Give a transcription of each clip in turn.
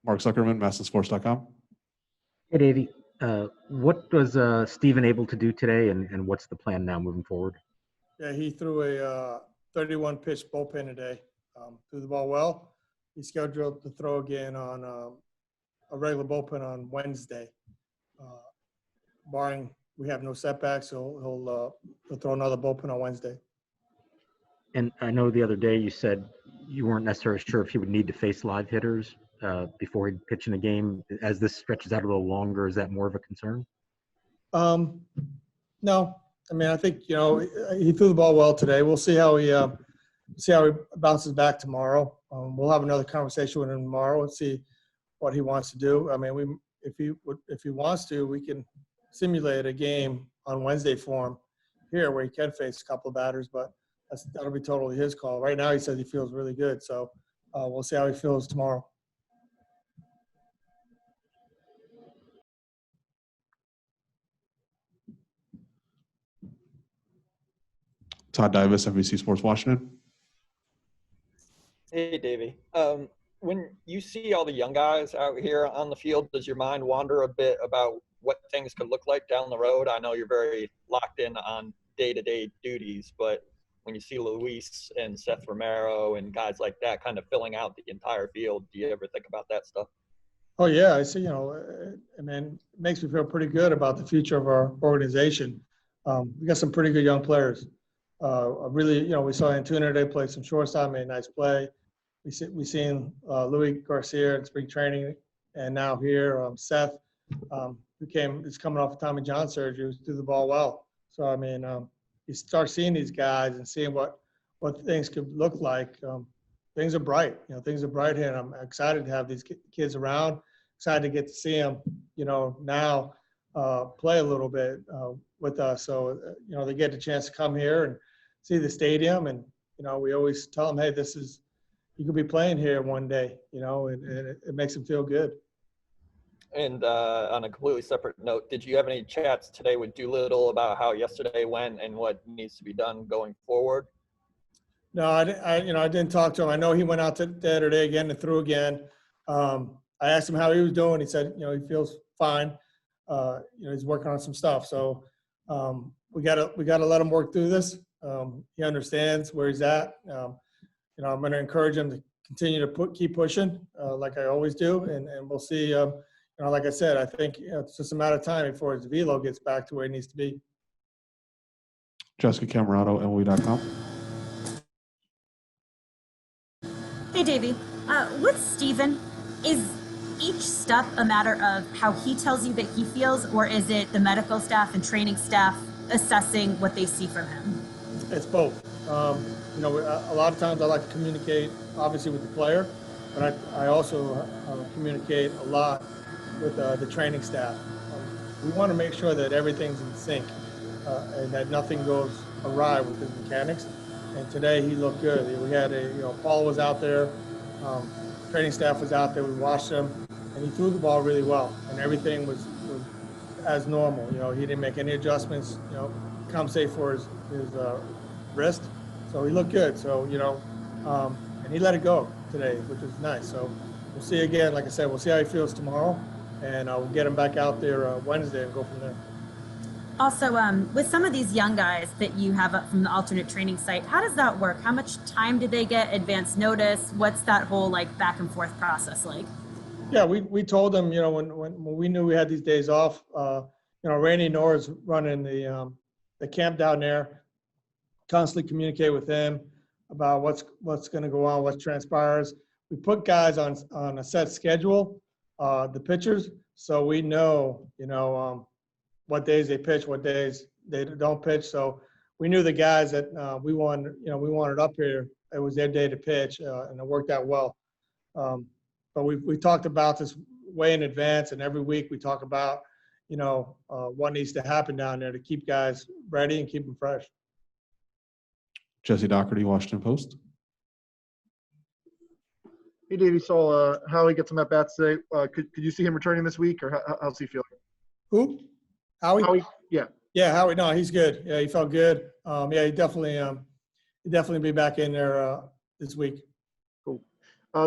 Mark Zuckerman, MastinSports.com. Hey, Davey. What was Steven able to do today, and what's the plan now moving forward? Yeah, he threw a 31-pitch bullpen today. Threw the ball well. He's scheduled to throw again on a regular bullpen on Wednesday. Barring we have no setbacks, he'll throw another bullpen on Wednesday. And I know the other day you said you weren't necessarily sure if he would need to face live hitters before he'd pitch in a game. As this stretches out a little longer, is that more of a concern? No. I mean, I think, he threw the ball well today. We'll see how he bounces back tomorrow. We'll have another conversation with him tomorrow and see what he wants to do. I mean, if he wants to, we can simulate a game on Wednesday for him here where he can face a couple of batters, but that'll be totally his call. Right now, he says he feels really good, so we'll see how he feels tomorrow. Todd Davis, NBC Sports Washington. Hey, Davey. When you see all the young guys out here on the field, does your mind wander a bit about what things could look like down the road? I know you're very locked in on day-to-day duties, but when you see Luis and Seth Romero and guys like that kind of filling out the entire field, do you ever think about that stuff? Oh, yeah. I see, I mean, it makes me feel pretty good about the future of our organization. We got some pretty good young players. Really, we saw Antuna today play some shortstop, made a nice play. We seen Louis Garcia in spring training, and now here Seth, is coming off of Tommy John surgery, who threw the ball well. So I mean, you start seeing these guys and seeing what things could look like. Things are bright. Things are bright here, and I'm excited to have these kids around. Excited to get to see them, now play a little bit with us. So they get a chance to come here and see the stadium, and we always tell them, hey, you could be playing here one day, and it makes them feel good. And on a completely separate note, did you have any chats today with Doolittle about how yesterday went and what needs to be done going forward? No, I didn't talk to him. I know he went out there today again and threw again. I asked him how he was doing. He said, he feels fine. He's working on some stuff. So we gotta let him work through this. He understands where he's at. I'm going to encourage him to continue to keep pushing like I always do, and we'll see. Like I said, I think it's just a matter of time before his velo gets back to where he needs to be. Jessica Camarado, MLB.com. Hey, Davey. With Steven, is each step a matter of how he tells you that he feels, or is it the medical staff and training staff assessing what they see from him? It's both. A lot of times I like to communicate, obviously, with the player, but I also communicate a lot with the training staff. We want to make sure that everything's in sync and that nothing goes awry with his mechanics. And today he looked good. We had Paul was out there, training staff was out there. We watched him, and he threw the ball really well, and everything was as normal. He didn't make any adjustments. Compensate for his wrist, so he looked good. So and he let it go today, which was nice. So we'll see again. Like I said, we'll see how he feels tomorrow, and we'll get him back out there Wednesday and go from there. Also, with some of these young guys that you have up from the alternate training site, how does that work? How much time do they get? Advance notice? What's that whole back and forth process like? Yeah, we told them, when we knew we had these days off, Randy Norris running the camp down there, constantly communicate with him about what's going to go on, what transpires. We put guys on a set schedule, the pitchers, so we know, what days they pitch, what days they don't pitch. So we knew the guys that we wanted up here. It was their day to pitch, and it worked out well. But we talked about this way in advance, and every week we talk about, what needs to happen down there to keep guys ready and keep them fresh. Jesse Doherty, Washington Post. Hey, Dave, you saw Howie get some at-bats today. Could you see him returning this week, or how's he feeling? Who? Howie? Yeah. Yeah, Howie. No, he's good. Yeah, he felt good. He definitely be back in there this week. Cool.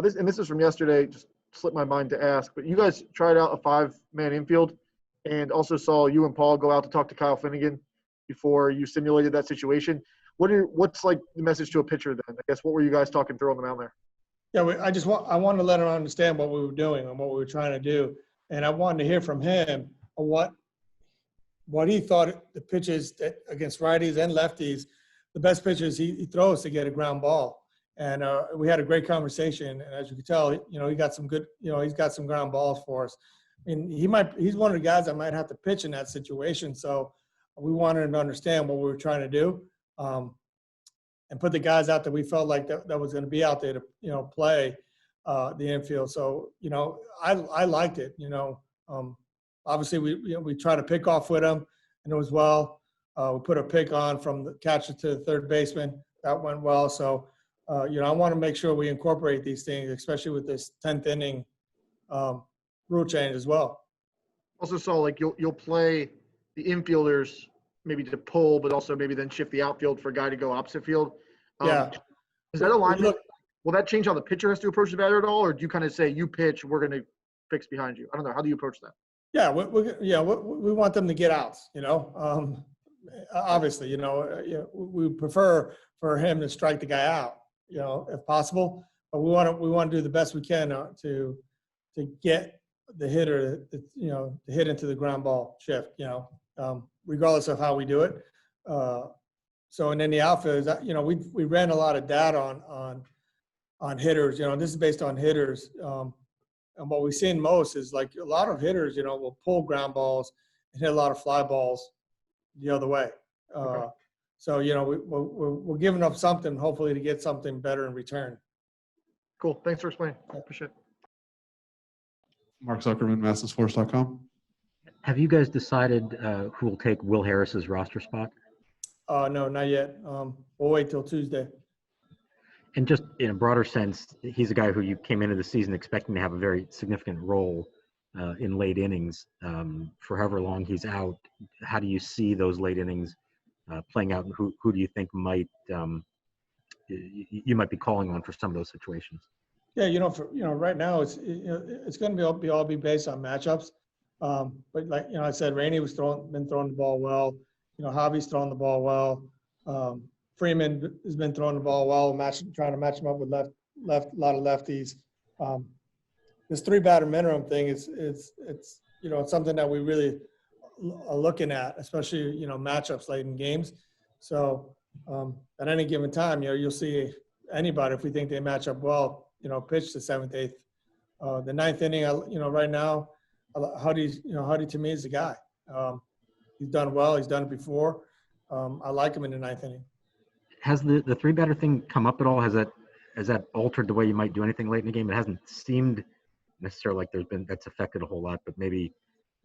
This is from yesterday. Just slipped my mind to ask, but you guys tried out a 5-man infield and also saw you and Paul go out to talk to Kyle Finnegan before you simulated that situation. What's like the message to a pitcher then? I guess what were you guys talking through on the mound there? Yeah, I wanted to let him understand what we were doing and what we were trying to do, and I wanted to hear from him what he thought the pitches against righties and lefties, the best pitches he throws to get a ground ball. And we had a great conversation, and as you can tell, he got some good, he's got some ground balls for us. I mean, he's one of the guys that might have to pitch in that situation. So we wanted him to understand what we were trying to do, and put the guys out that we felt like that was going to be out there to, play the infield. So, I liked it, obviously we try to pick off with him, and it was well. We put a pick on from the catcher to the third baseman. That went well. So, I want to make sure we incorporate these things, especially with this 10th inning rule change as well. Also saw like you'll play the infielders maybe to pull, but also maybe then shift the outfield for a guy to go opposite field. Yeah. Is that alignment? Will that change how the pitcher has to approach the batter at all, or do you kind of say you pitch, we're going to fix behind you? I don't know. How do you approach that? Yeah, we want them to get outs. Obviously, we prefer for him to strike the guy out, if possible. But we want to do the best we can to get the hitter, to hit into the ground ball shift. Regardless of how we do it. So and then the outfield is, we ran a lot of data on hitters. This is based on hitters. And what we've seen most is like a lot of hitters, will pull ground balls and hit a lot of fly balls the other way. Okay. So, we're giving up something, hopefully to get something better in return. Cool. Thanks for explaining. I appreciate it. Mark Zuckerman, MassSports.com. Have you guys decided who will take Will Harris's roster spot? No, not yet. We'll wait till Tuesday. And just in a broader sense, he's a guy who you came into the season expecting to have a very significant role in late innings. For however long he's out, how do you see those late innings playing out? And who do you think might you might be calling on for some of those situations? Yeah, right now it's going to all be based on matchups. But like I said, Rainey been throwing the ball well. Javi's throwing the ball well. Freeman has been throwing the ball well, trying to match him up with a lot of lefties. This 3-batter minimum thing is it's something that we really are looking at, especially matchups late in games. So at any given time, you'll see anybody, if we think they match up well, pitch the 7th, 8th. The 9th inning, right now, Huddy to me is the guy. He's done well. He's done it before. I like him in the 9th inning. Has the 3-batter thing come up at all? Has that altered the way you might do anything late in the game? It hasn't seemed necessarily like that's affected a whole lot, but maybe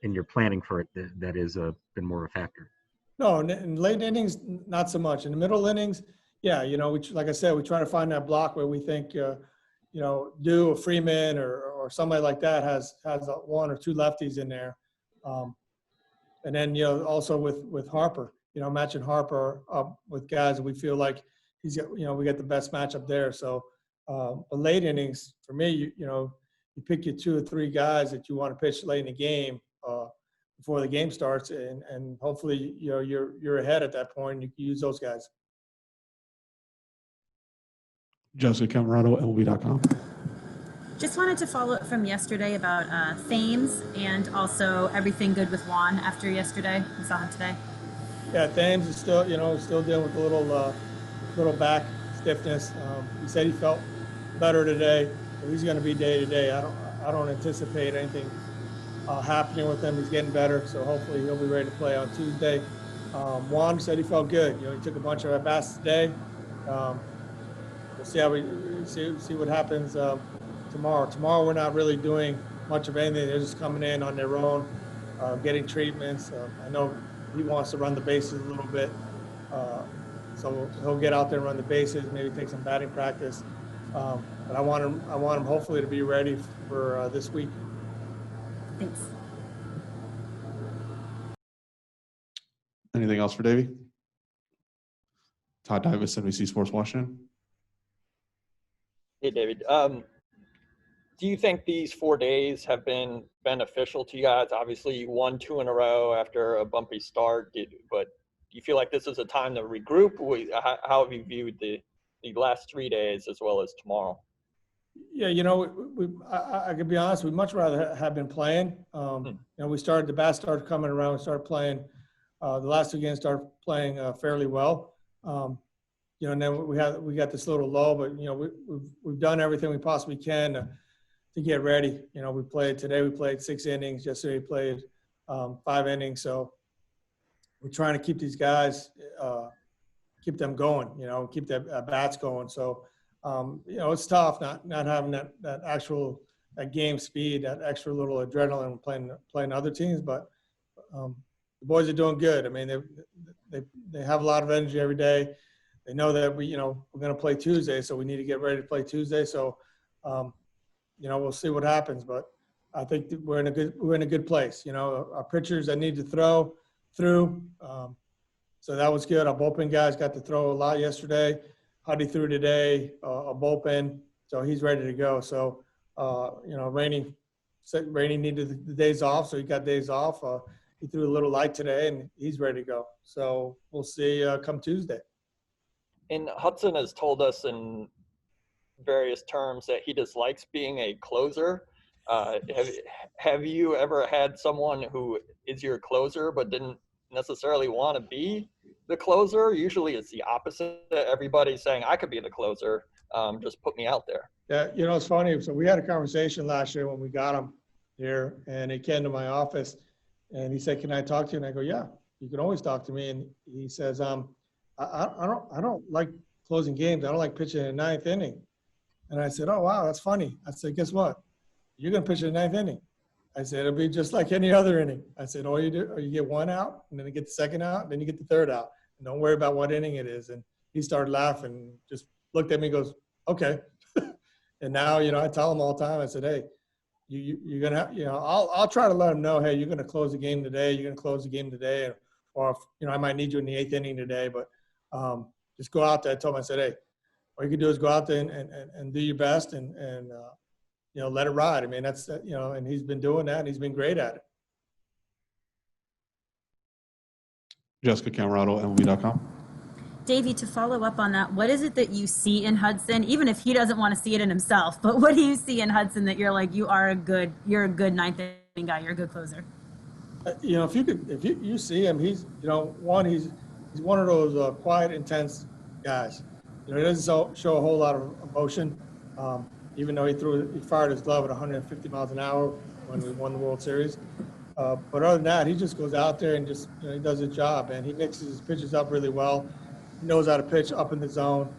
in your planning for it, that is been more of a factor. No, in late innings, not so much. In the middle innings, yeah, like I said, we try to find that block where we think, Do or Freeman or somebody like that has one or two lefties in there. And then, also with Harper, matching Harper up with guys that we feel like we get the best matchup there. So, but late innings, for me, you pick your 2 or 3 guys that you want to pitch late in the game before the game starts, and hopefully, you're ahead at that point and you can use those guys. Jessica Camarado, MLB.com. Just wanted to follow up from yesterday about Thames and also everything good with Juan after yesterday. We saw him today. Yeah, Thames is still dealing with a little back stiffness. He said he felt better today, but he's going to be day to day. I don't anticipate anything happening with him. He's getting better, so hopefully he'll be ready to play on Tuesday. Juan said he felt good. He took a bunch of at-bats today. We'll see how see what happens tomorrow. Tomorrow we're not really doing much of anything. They're just coming in on their own, getting treatments. I know he wants to run the bases a little bit, so he'll get out there and run the bases, maybe take some batting practice. But I want him hopefully to be ready for this week. Thanks. Anything else for Davey? Todd Davis, NBC Sports Washington. Hey, David. Do you think these 4 days have been beneficial to you guys? Obviously, you won 2 in a row after a bumpy start, but do you feel like this is a time to regroup? How have you viewed the last 3 days as well as tomorrow? Yeah, I could be honest, we'd much rather have been playing. We started, the bats started coming around, we started playing. The last 2 games started playing fairly well. And then we got this little lull, but, we've done everything we possibly can to get ready. We played today, we played 6 innings. Yesterday we played 5 innings. So we're trying to keep these guys, keep them going, keep their bats going. So, it's tough not having that actual game speed, that extra little adrenaline playing other teams. But the boys are doing good. I mean, they have a lot of energy every day. They know that we're going to play Tuesday, so we need to get ready to play Tuesday. So, we'll see what happens. But I think that we're in a good place. Our pitchers that need to throw through. So that was good. Our bullpen guys got to throw a lot yesterday. Huddy threw today, a bullpen, so he's ready to go. So, Rainey needed the days off, so he got days off. He threw a little light today, and he's ready to go. So we'll see come Tuesday. And Hudson has told us in various terms that he dislikes being a closer. Have you ever had someone who is your closer but didn't necessarily want to be the closer? Usually it's the opposite. Everybody's saying, I could be the closer. Just put me out there. Yeah, it's funny. So we had a conversation last year when we got him here, and he came to my office, and he said, "Can I talk to you?" And I go, "Yeah, you can always talk to me." And he says, I don't like closing games. I don't like pitching in the 9th inning." And I said, "Oh, wow, that's funny." I said, "Guess what? You're going to pitch in the 9th inning." I said, "It'll be just like any other inning." I said, "All you do, or you get 1 out, and then you get the 2nd out, and then you get the 3rd out. And don't worry about what inning it is." And he started laughing, just looked at me and goes, "Okay." And now, I tell him all the time, I said, "Hey, you're going to, I'll try to let him know, hey, you're going to close the game today. You're going to close the game today. Or, if, I might need you in the 8th inning today, but just go out there." I told him, I said, "Hey, all you can do is go out there and do your best and let it ride." I mean, that's, and he's been doing that, and he's been great at it. Jessica Camarado, MLB.com. Davey, to follow up on that, what is it that you see in Hudson, even if he doesn't want to see it in himself, but what do you see in Hudson that you're like, you're a good 9th inning guy, you're a good closer? If you see him, he's, he's one of those quiet, intense guys. He doesn't show a whole lot of emotion. Even though he fired his glove at 150 miles an hour when we won the World Series. But other than that, he just goes out there and just, he does his job, and he mixes his pitches up really well. He knows how to pitch up in the zone.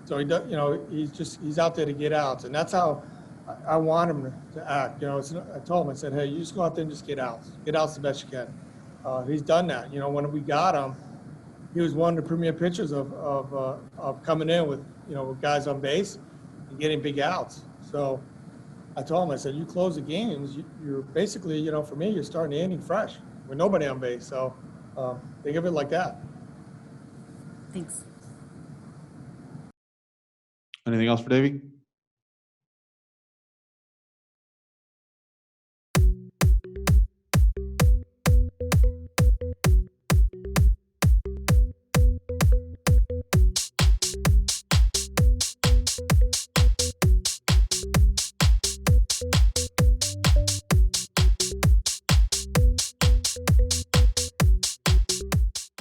So he does, he's out there to get outs, and that's how I want him to act. I told him, I said, "Hey, you just go out there and just get outs. Get outs the best you can." He's done that. When we got him, he was one of the premier pitchers of coming in with, with guys on base and getting big outs. So I told him, I said, "You close the games, you're basically, for me, you're starting the inning fresh with nobody on base." So think of it like that. Thanks. Anything else for Davey?